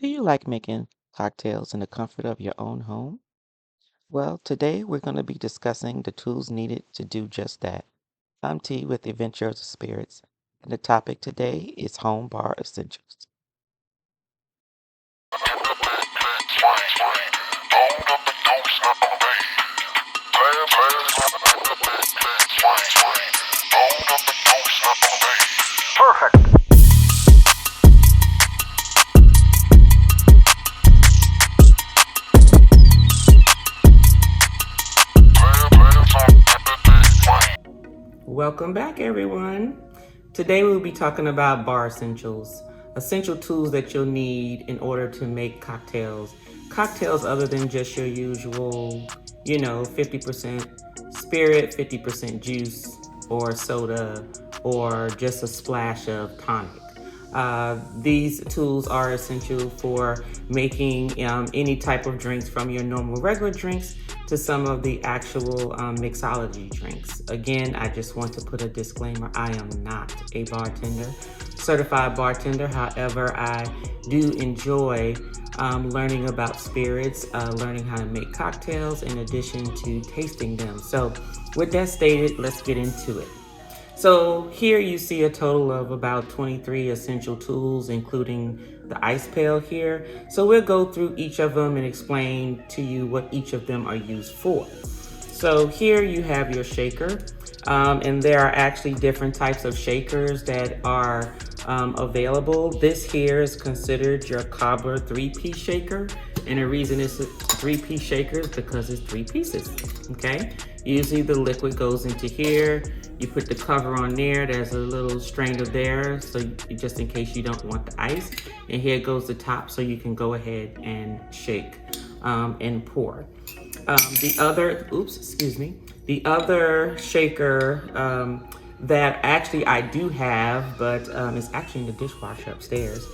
Do you like making cocktails in the comfort of your own home? Well, today we're going to be discussing the tools needed to do just that. I'm T with the Adventures of Spirits, and the topic today is home bar essentials. Perfect. Welcome back, everyone. Today we'll be talking about bar essentials, essential tools that you'll need in order to make cocktails. Cocktails other than just your usual, 50% spirit, 50% juice or soda, or just a splash of tonic. These tools are essential for making any type of drinks, from your normal regular drinks to some of the actual mixology drinks. Again, I just want to put a disclaimer: I am not a bartender, certified bartender. However, I do enjoy learning about spirits, learning how to make cocktails, in addition to tasting them. So, with that stated, let's get into it. So here you see a total of about 23 essential tools, including the ice pail here. So we'll go through each of them and explain to you what each of them are used for. So here you have your shaker, and there are actually different types of shakers that are available. This here is considered your cobbler 3-piece shaker, and the reason it's a 3-piece shaker is because it's 3 pieces, okay? Usually the liquid goes into here. You put the cover on there. There's a little strainer there, so just in case you don't want the ice. And here goes the top, so you can go ahead and shake and pour. The other shaker that actually I do have, but it's actually in the dishwasher upstairs,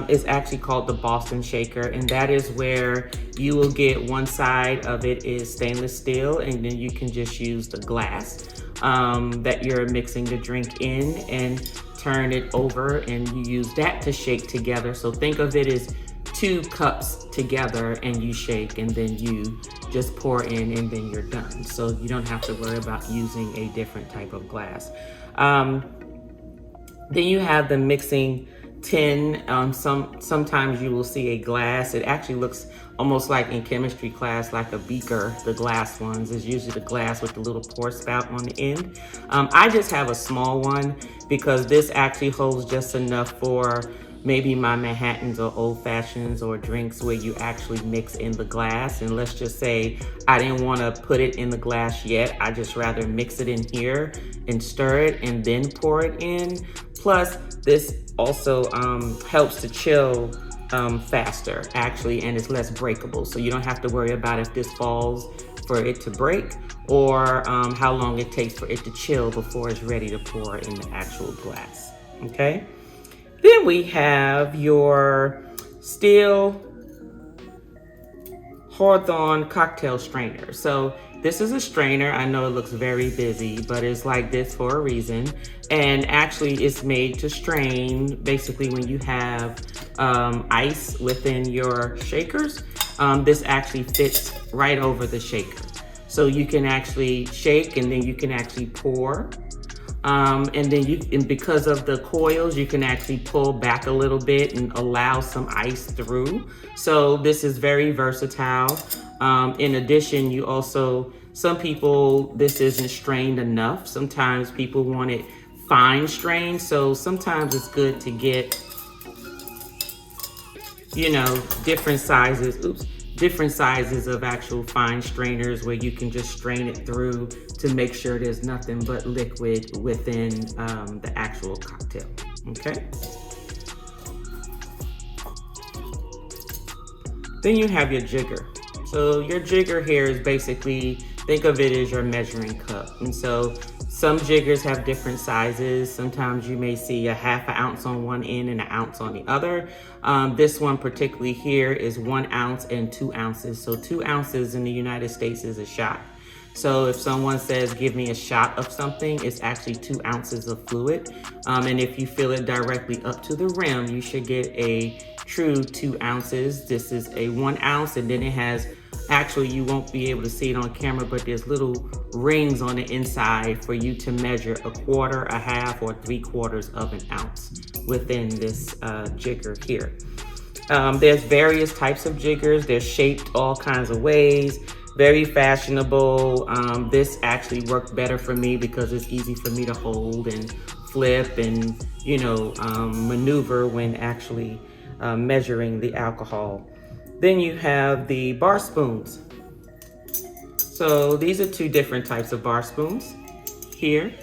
is actually called the Boston shaker, and that is where you will get one side of it is stainless steel, and then you can just use the glass that you're mixing the drink in and turn it over, and you use that to shake together. So think of it as 2 cups together, and you shake, and then you just pour in, and then you're done. So you don't have to worry about using a different type of glass. Then you have the mixing tin. Sometimes you will see a glass. It actually looks almost like in chemistry class, like a beaker. The glass ones is usually the glass with the little pour spout on the end. I just have a small one because this actually holds just enough for maybe my Manhattans or old fashions or drinks where you actually mix in the glass. And let's just say I didn't want to put it in the glass yet. I just rather mix it in here and stir it and then pour it in. Plus, this also helps to chill faster, actually, and it's less breakable. So you don't have to worry about if this falls for it to break, or how long it takes for it to chill before it's ready to pour in the actual glass. Okay? Then we have your steel Hawthorne cocktail strainer. So this is a strainer. I know it looks very busy, but it's like this for a reason. And actually it's made to strain basically when you have ice within your shakers. This actually fits right over the shaker. So you can actually shake, and then you can actually pour. And then because of the coils, you can actually pull back a little bit and allow some ice through. So this is very versatile. In addition, some people, this isn't strained enough. Sometimes people want it fine strained. So sometimes it's good to get, different sizes of actual fine strainers where you can just strain it through to make sure there's nothing but liquid within the actual cocktail. Okay. Then you have your jigger. So your jigger here is basically, think of it as your measuring cup. And so some jiggers have different sizes. Sometimes you may see a 1/2 ounce on one end and 1 ounce on the other. This one particularly here is 1 ounce and 2 ounces. So 2 ounces in the United States is a shot. So if someone says, give me a shot of something, it's actually 2 ounces of fluid. And if you fill it directly up to the rim, you should get a true 2 ounces. This is a 1 ounce, and then it has, actually you won't be able to see it on camera, but there's little rings on the inside for you to measure a quarter, a half, or 3/4 of an ounce within this jigger here. There's various types of jiggers. They're shaped all kinds of ways, very fashionable. This actually worked better for me because it's easy for me to hold and flip and, maneuver when actually measuring the alcohol. Then you have the bar spoons. So these are 2 different types of bar spoons here.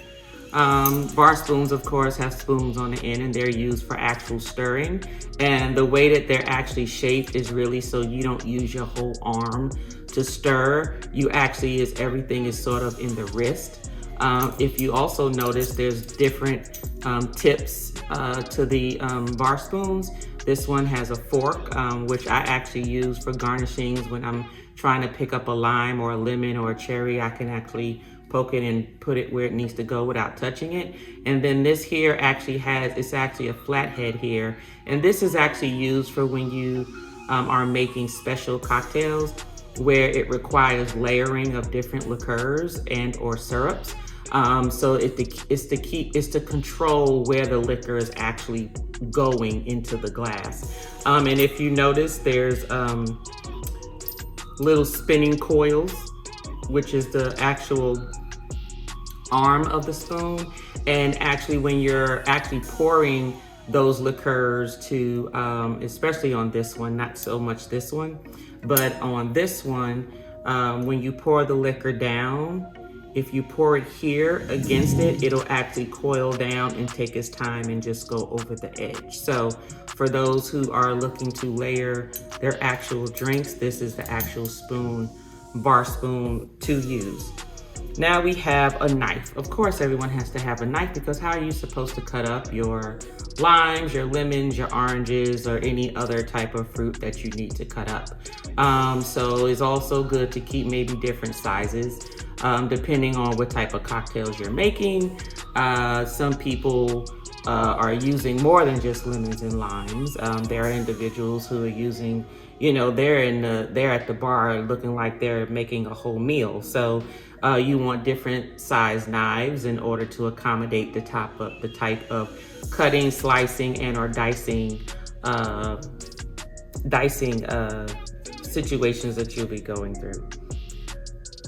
Bar spoons, of course, have spoons on the end, and they're used for actual stirring. And the way that they're actually shaped is really so you don't use your whole arm to stir. Everything is sort of in the wrist. If you also notice, there's different tips to the bar spoons. This one has a fork, which I actually use for garnishings when I'm trying to pick up a lime or a lemon or a cherry. I can actually poke it and put it where it needs to go without touching it. And then this here it's actually a flathead here. And this is actually used for when you are making special cocktails where it requires layering of different liqueurs and or syrups. So it's to control where the liquor is actually going into the glass. And if you notice, there's little spinning coils, which is the actual arm of the spoon. And actually when you're actually pouring those liqueurs to, especially on this one, not so much this one, but on this one, when you pour the liquor down, if you pour it here against it, it'll actually coil down and take its time and just go over the edge. So for those who are looking to layer their actual drinks, this is the actual bar spoon to use. Now we have a knife. Of course, everyone has to have a knife because how are you supposed to cut up your limes, your lemons, your oranges, or any other type of fruit that you need to cut up? So it's also good to keep maybe different sizes depending on what type of cocktails you're making. Some people are using more than just lemons and limes. There are individuals who are using, they're at the bar looking like they're making a whole meal. So you want different size knives in order to accommodate the type of cutting, slicing, and or dicing situations that you'll be going through.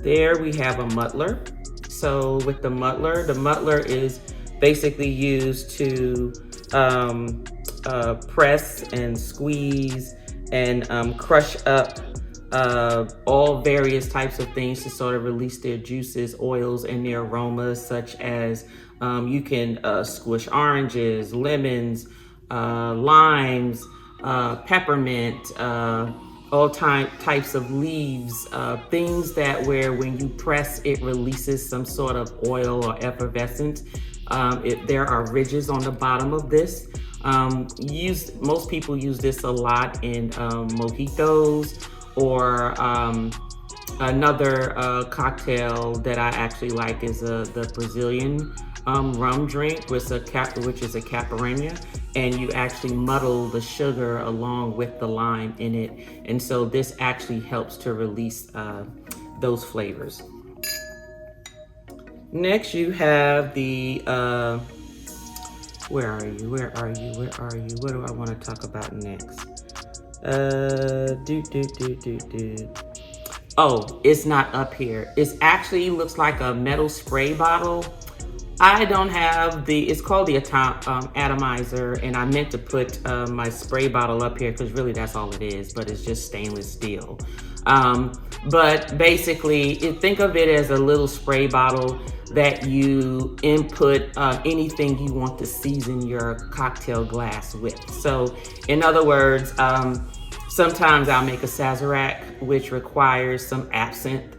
There we have a muddler. So with the muddler is basically used to press and squeeze and crush up all various types of things to sort of release their juices, oils, and their aromas, such as you can squish oranges, lemons, limes, peppermint, all types of leaves, things that where when you press it releases some sort of oil or effervescence. There are ridges on the bottom of this. Most people use this a lot in mojitos, or another cocktail that I actually like is the Brazilian rum drink, which is a caipirinha, and you actually muddle the sugar along with the lime in it, and so this actually helps to release those flavors. Next, you have the where are you? What do I want to talk about next? Oh, it's not up here. It's actually looks like a metal spray bottle. I don't have it's called the atomizer, and I meant to put my spray bottle up here because really that's all it is, but it's just stainless steel. But basically, think of it as a little spray bottle that you input anything you want to season your cocktail glass with. So in other words, sometimes I'll make a Sazerac, which requires some absinthe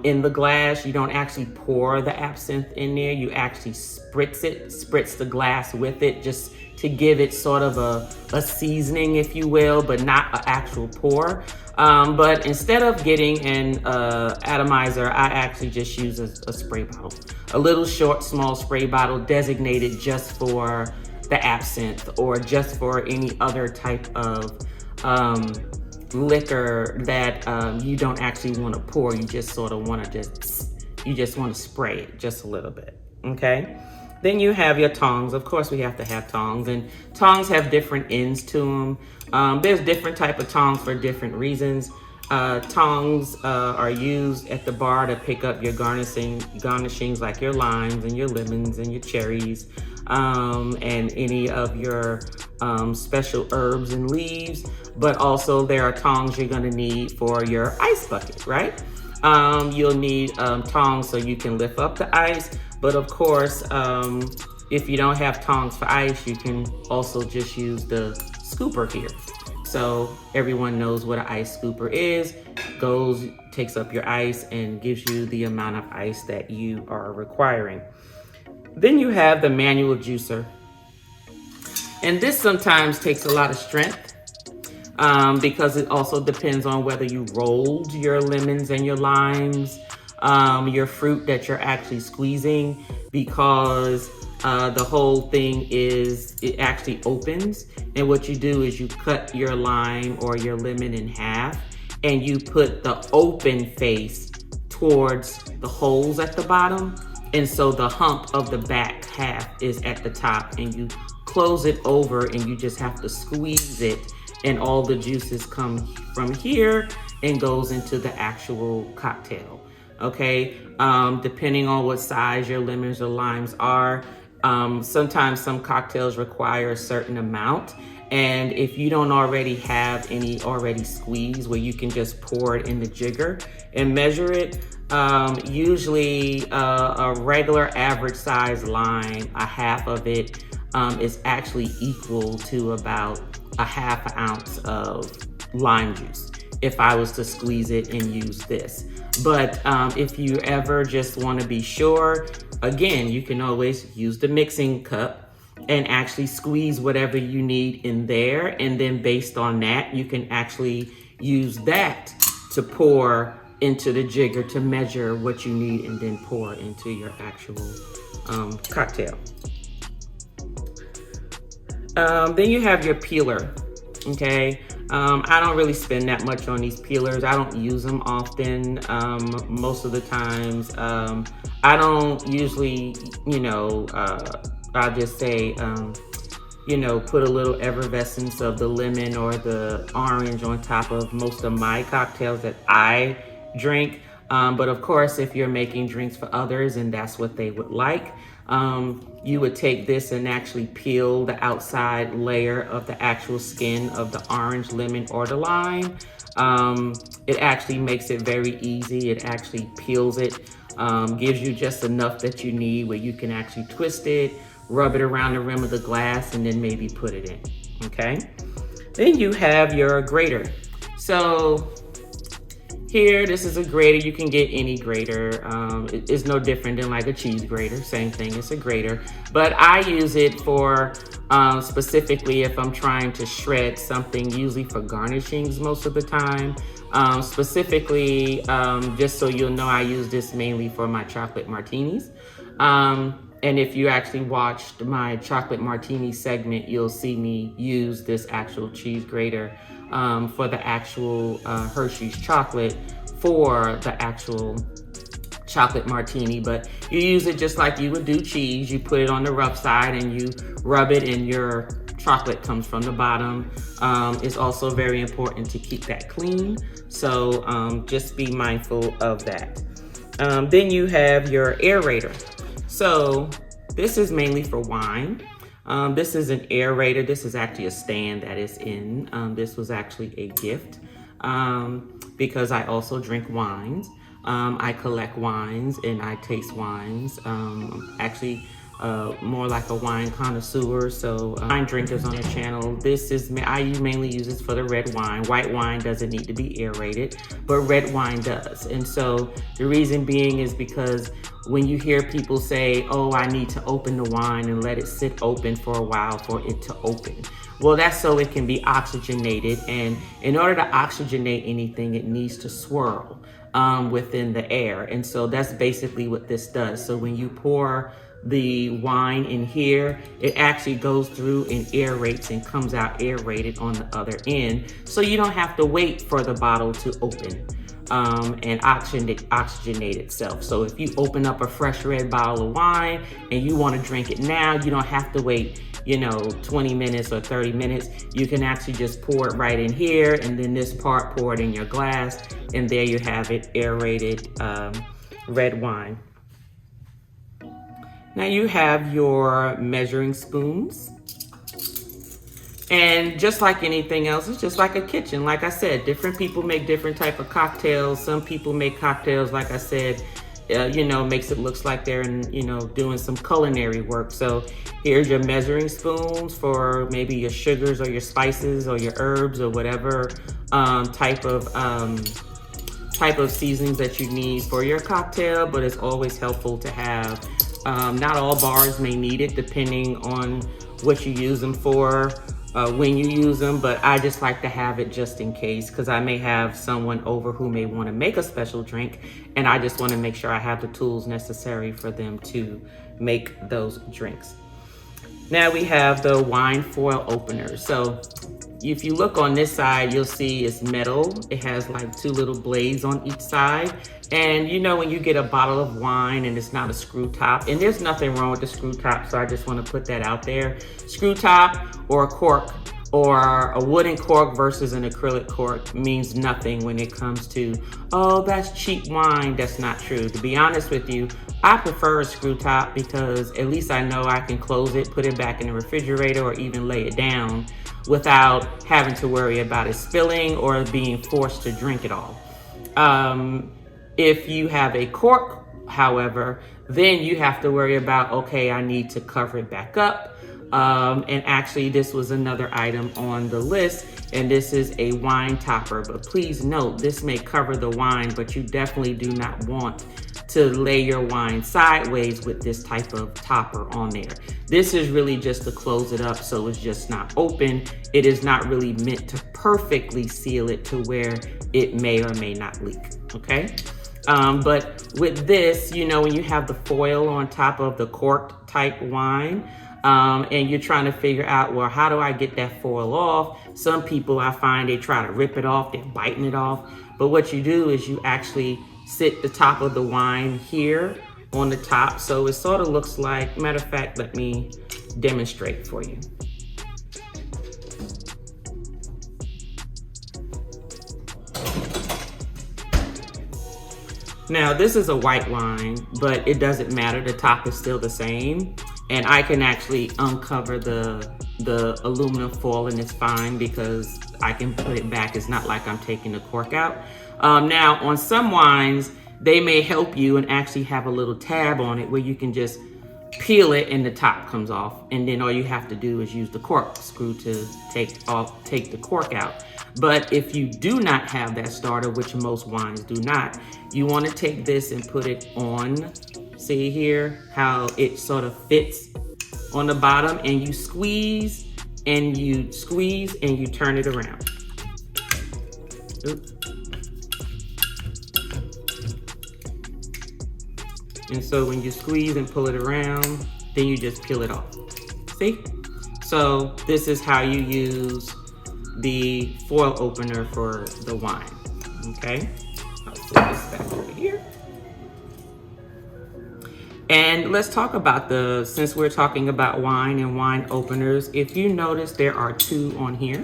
in the glass. You don't actually pour the absinthe in there. You actually spritz the glass with it, just to give it sort of a seasoning, if you will, but not an actual pour. But instead of getting an atomizer, I actually just use a spray bottle. A little short, small spray bottle designated just for the absinthe or just for any other type of um, liquor that you don't actually want to pour. You just sort of want to you just want to spray it just a little bit. Okay. Then you have your tongs. Of course, we have to have tongs, and tongs have different ends to them. There's different type of tongs for different reasons. Tongs are used at the bar to pick up your garnishings like your limes and your lemons and your cherries, and any of your special herbs and leaves. But also there are tongs you're going to need for your ice bucket, right? You'll need tongs so you can lift up the ice. But of course, if you don't have tongs for ice, you can also just use the scooper here. So everyone knows what an ice scooper is. Goes, takes up your ice and gives you the amount of ice that you are requiring. Then you have the manual juicer. And this sometimes takes a lot of strength because it also depends on whether you rolled your lemons and your limes, your fruit that you're actually squeezing, because the whole thing is it actually opens. And what you do is you cut your lime or your lemon in half and you put the open face towards the holes at the bottom. And so the hump of the back half is at the top, and you close it over and you just have to squeeze it, and all the juices come from here and goes into the actual cocktail. Okay, depending on what size your lemons or limes are, sometimes some cocktails require a certain amount. And if you don't already have any already squeezed where you can just pour it in the jigger and measure it, usually a regular average size lime, a half of it is actually equal to about a half an ounce of lime juice if I was to squeeze it and use this. But if you ever just want to be sure, again, you can always use the mixing cup and actually squeeze whatever you need in there. And then based on that, you can actually use that to pour into the jigger to measure what you need and then pour into your actual cocktail. Then you have your peeler. Okay. I don't really spend that much on these peelers. I don't use them often. Most of the times, I don't usually, I'll just say, put a little effervescence of the lemon or the orange on top of most of my cocktails that I drink. But of course, if you're making drinks for others and that's what they would like, you would take this and actually peel the outside layer of the actual skin of the orange, lemon, or the lime. It actually makes it very easy. It actually peels it, gives you just enough that you need where you can actually twist it, rub it around the rim of the glass, and then maybe put it in. Okay. Then you have your grater. So here, this is a grater. You can get any grater. It's no different than like a cheese grater. Same thing, it's a grater. But I use it for specifically if I'm trying to shred something, usually for garnishings most of the time. Specifically, just so you'll know, I use this mainly for my chocolate martinis. And if you actually watched my chocolate martini segment, you'll see me use this actual cheese grater for the actual Hershey's chocolate for the actual chocolate martini. But you use it just like you would do cheese. You put it on the rough side and you rub it, and your chocolate comes from the bottom. It's also very important to keep that clean. So just be mindful of that. Then you have your aerator. So this is mainly for wine. This is an aerator. This is actually a stand that is in. This was actually a gift because I also drink wines. I collect wines and I taste wines. Actually, more like a wine connoisseur. So wine drinkers on the channel. I mainly use this for the red wine. White wine doesn't need to be aerated, but red wine does. And so the reason being is because when you hear people say, oh, I need to open the wine and let it sit open for a while for it to open. Well, that's so it can be oxygenated. And in order to oxygenate anything, it needs to swirl within the air. And so that's basically what this does. So when you pour the wine in here, it actually goes through and aerates and comes out aerated on the other end. So you don't have to wait for the bottle to open and oxygenate itself. So if you open up a fresh red bottle of wine and you want to drink it now, you don't have to wait 20 minutes or 30 minutes. You can actually just pour it right in here, and then this part, pour it in your glass, and there you have it, aerated red wine. Now you have your measuring spoons. And just like anything else, it's just like a kitchen. Like I said, different people make different type of cocktails. Some people make cocktails, like I said, makes it looks like they're doing some culinary work. So here's your measuring spoons for maybe your sugars or your spices or your herbs or whatever type of seasonings that you need for your cocktail. But it's always helpful to have. Not all bars may need it, depending on what you use them for. When you use them, but I just like to have it just in case, because I may have someone over who may want to make a special drink, and I just want to make sure I have the tools necessary for them to make those drinks. Now we have the wine foil opener. So if you look on this side, you'll see it's metal. It has like two little blades on each side. And when you get a bottle of wine and it's not a screw top, and there's nothing wrong with the screw top, so I just want to put that out there. Screw top or a cork or a wooden cork versus an acrylic cork means nothing when it comes to, oh, that's cheap wine. That's not true. To be honest with you, I prefer a screw top because at least I know I can close it, put it back in the refrigerator, or even lay it down without having to worry about it spilling or being forced to drink it all. If you have a cork, however, then you have to worry about, okay, I need to cover it back up. And actually, this was another item on the list, and this is a wine topper. But please note, this may cover the wine, but you definitely do not want to lay your wine sideways with this type of topper on there. This is really just to close it up so it's just not open. It is not really meant to perfectly seal it to where it may or may not leak, okay? But with this, when you have the foil on top of the corked type wine, and you're trying to figure out, well, how do I get that foil off? Some people, I find, they try to rip it off, they're biting it off. But what you do is you actually sit the top of the wine here on the top. So it sort of looks like, matter of fact, let me demonstrate for you. Now, this is a white wine, but it doesn't matter. The top is still the same. And I can actually uncover the aluminum foil, and it's fine because I can put it back. It's not like I'm taking the cork out. Now, on some wines, they may help you and actually have a little tab on it where you can just peel it and the top comes off. And then all you have to do is use the cork screw to take the cork out. But if you do not have that starter, which most wines do not, you want to take this and put it on. See here how it sort of fits on the bottom, and you squeeze and you turn it around. Oops. And so when you squeeze and pull it around, then you just peel it off. See? So this is how you use the foil opener for the wine. Okay? I'll put this back over here. And let's talk about since we're talking about wine and wine openers, if you notice there are two on here.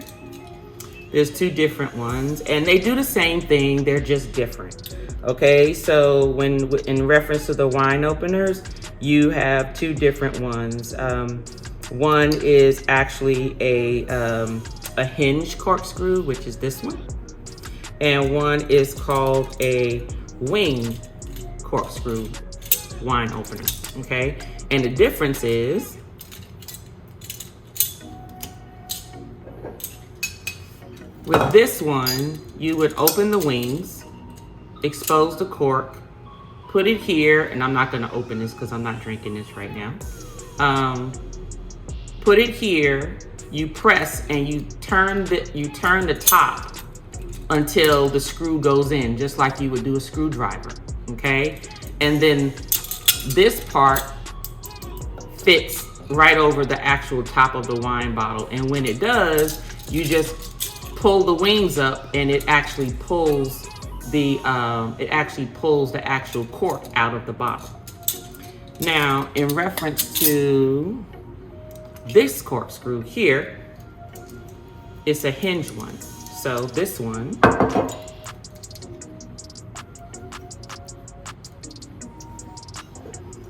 There's two different ones, and they do the same thing, they're just different. Okay, so when in reference to the wine openers, you have two different ones. One is actually a hinge corkscrew, which is this one, and one is called a wing corkscrew wine opener. Okay, and the difference is with this one, you would open the wings, expose the cork, put it here, and I'm not going to open this because I'm not drinking this right now. Put it here, you press and you turn the top until the screw goes in, just like you would do a screwdriver. Okay, and then this part fits right over the actual top of the wine bottle. And when it does, you just pull the wings up, and it actually pulls the actual cork out of the bottle. Now, in reference to this corkscrew here, it's a hinge one. So this one,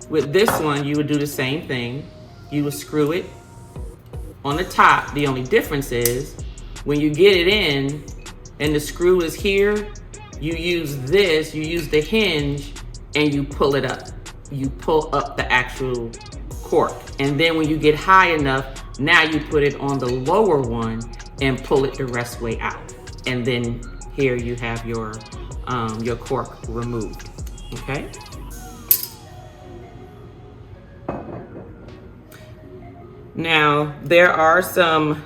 with this one, you would do the same thing. You would screw it on the top. The only difference is when you get it in and the screw is here, you use the hinge, and you pull it up. You pull up the actual cork. And then when you get high enough, now you put it on the lower one and pull it the rest way out. And then here you have your cork removed, okay? Now, there are some,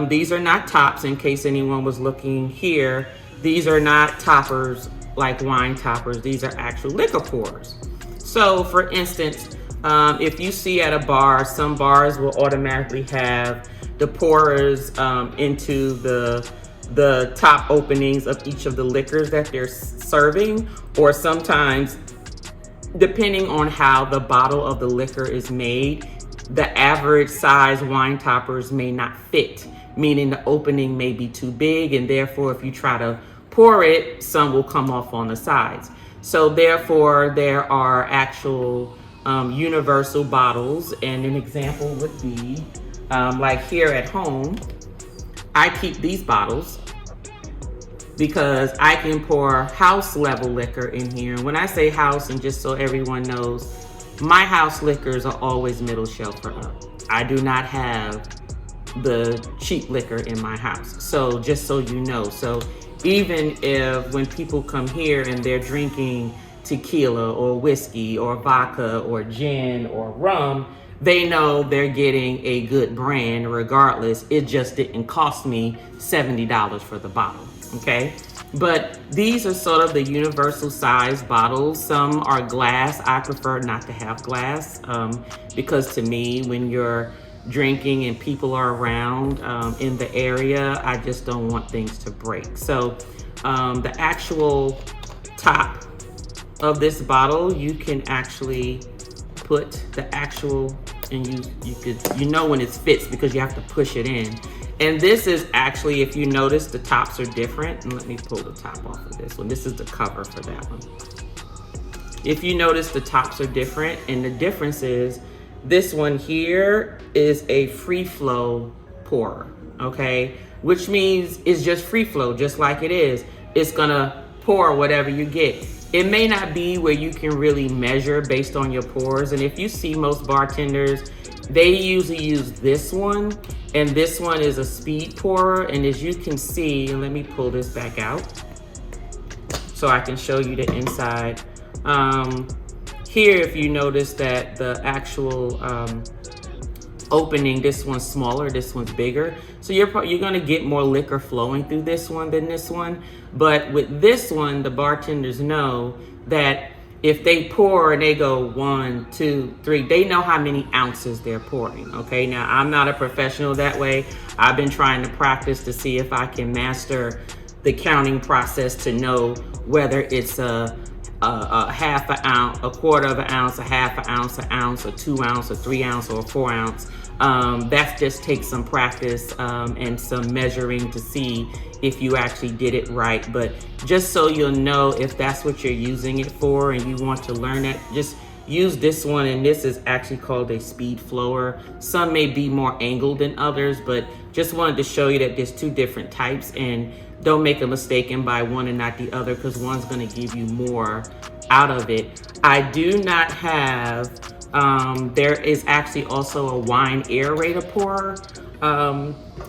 these are not tops, in case anyone was looking here. These are not toppers like wine toppers. These are actual liquor pourers. So, for instance, if you see at a bar, some bars will automatically have the pourers into the top openings of each of the liquors that they're serving, or sometimes, depending on how the bottle of the liquor is made, the average size wine toppers may not fit, meaning the opening may be too big, and therefore if you try to pour it, some will come off on the sides. So therefore there are actual universal bottles, and an example would be like here at home, I keep these bottles because I can pour house level liquor in here. When I say house, and just so everyone knows, my house liquors are always middle shelf or up. I do not have the cheap liquor in my house. So just so you know, so even if when people come here and they're drinking tequila or whiskey or vodka or gin or rum, they know they're getting a good brand regardless. It just didn't cost me $70 for the bottle, okay? But these are sort of the universal size bottles. Some are glass. I prefer not to have glass because to me, when you're drinking and people are around in the area, I just don't want things to break. So the actual top of this bottle, you can actually put the actual, and you know when it fits because you have to push it in. And this is actually, if you notice, the tops are different. And let me pull the top off of this one. This is the cover for that one. If you notice, the tops are different, and the difference is this one here is a free flow pourer, okay? Which means it's just free flow, just like it is. It's gonna pour whatever you get. It may not be where you can really measure based on your pours. And if you see most bartenders, they usually use this one, and this one is a speed pourer. And as you can see, and let me pull this back out so I can show you the inside. Here, if you notice that the actual opening, this one's smaller, this one's bigger. So you're gonna get more liquor flowing through this one than this one. But with this one, the bartenders know that if they pour and they go 1, 2, 3, they know how many ounces they're pouring, okay? Now, I'm not a professional that way. I've been trying to practice to see if I can master the counting process to know whether it's a half an ounce, a quarter of an ounce, a half an ounce, a 2 ounce, a 3 ounce, or a 4 ounce. That just takes some practice and some measuring to see if you actually did it right. But just so you'll know, if that's what you're using it for and you want to learn that, just use this one. And this is actually called a speed flower. Some may be more angled than others, but just wanted to show you that there's 2 different types, and don't make a mistake and buy one and not the other, because one's going to give you more out of it. I do not have, there is actually also a wine aerator pourer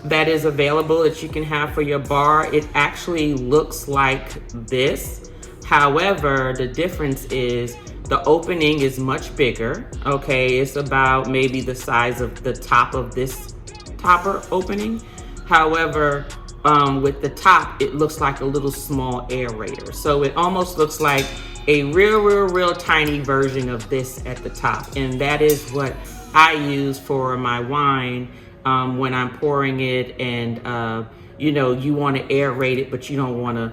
that is available that you can have for your bar. It actually looks like this. However, the difference is the opening is much bigger. Okay, it's about maybe the size of the top of this topper opening. However, with the top, it looks like a little small aerator. So it almost looks like a real tiny version of this at the top. And that is what I use for my wine when I'm pouring it. And, you want to aerate it, but you don't want to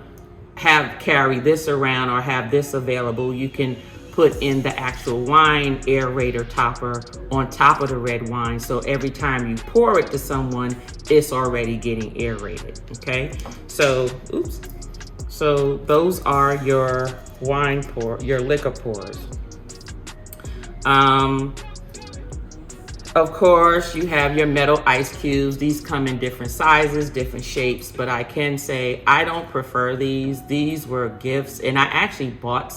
carry this around or have this available. You can put in the actual wine aerator topper on top of the red wine, so every time you pour it to someone, it's already getting aerated. Okay, so those are your your liquor pours. Of course, you have your metal ice cubes. These come in different sizes, different shapes, but I can say I don't prefer these. These were gifts, and I actually bought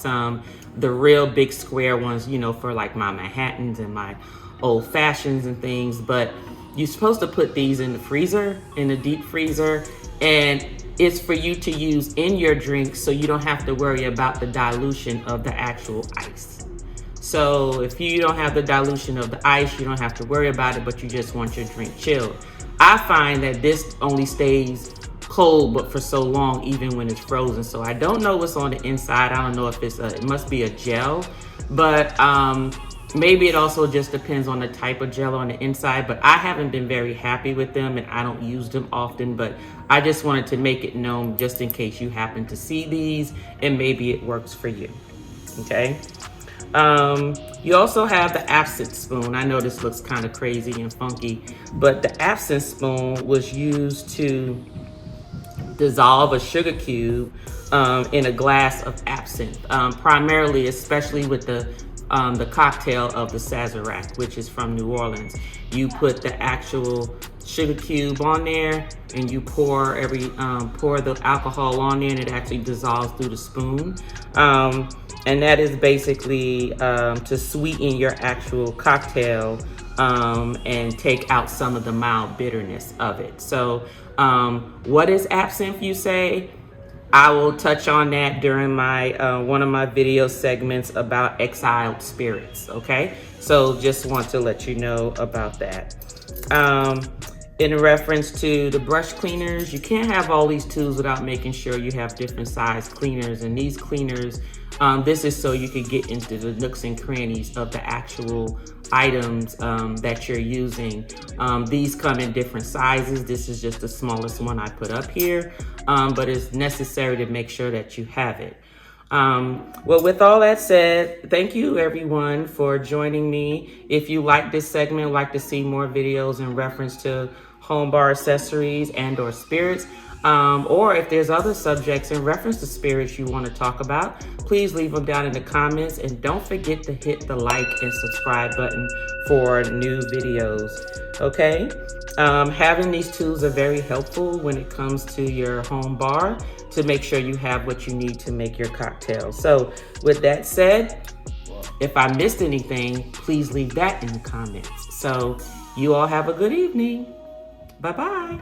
the real big square ones, for like my Manhattans and my old fashions and things. But you're supposed to put these in the freezer, in the deep freezer, and it's for you to use in your drink so you don't have to worry about the dilution of the actual ice. So if you don't have the dilution of the ice, you don't have to worry about it, but you just want your drink chilled. I find that this only stays cold, but for so long, even when it's frozen. So I don't know what's on the inside. I don't know if it must be a gel, but maybe it also just depends on the type of gel on the inside. But I haven't been very happy with them, and I don't use them often, but I just wanted to make it known just in case you happen to see these and maybe it works for you. Okay. You also have the absinthe spoon. I know this looks kind of crazy and funky, but the absinthe spoon was used to dissolve a sugar cube in a glass of absinthe, primarily, especially with the cocktail of the Sazerac, which is from New Orleans. You put the actual sugar cube on there, and you pour the alcohol on there, and it actually dissolves through the spoon. And that is basically to sweeten your actual cocktail and take out some of the mild bitterness of it. So what is absinthe, you say? I will touch on that during my one of my video segments about exiled spirits. Okay, so just want to let you know about that. In reference to the brush cleaners, you can't have all these tools without making sure you have different size cleaners. And these cleaners, this is so you can get into the nooks and crannies of the actual items that you're using. These come in different sizes. This is just the smallest one I put up here, but it's necessary to make sure that you have it. Well, with all that said, thank you everyone for joining me. If you like this segment, like to see more videos in reference to home bar accessories and or spirits, or if there's other subjects in reference to spirits you want to talk about, please leave them down in the comments, and don't forget to hit the like and subscribe button for new videos. Okay, having these tools are very helpful when it comes to your home bar to make sure you have what you need to make your cocktail. So with that said, if I missed anything, please leave that in the comments. So you all have a good evening. Bye-bye.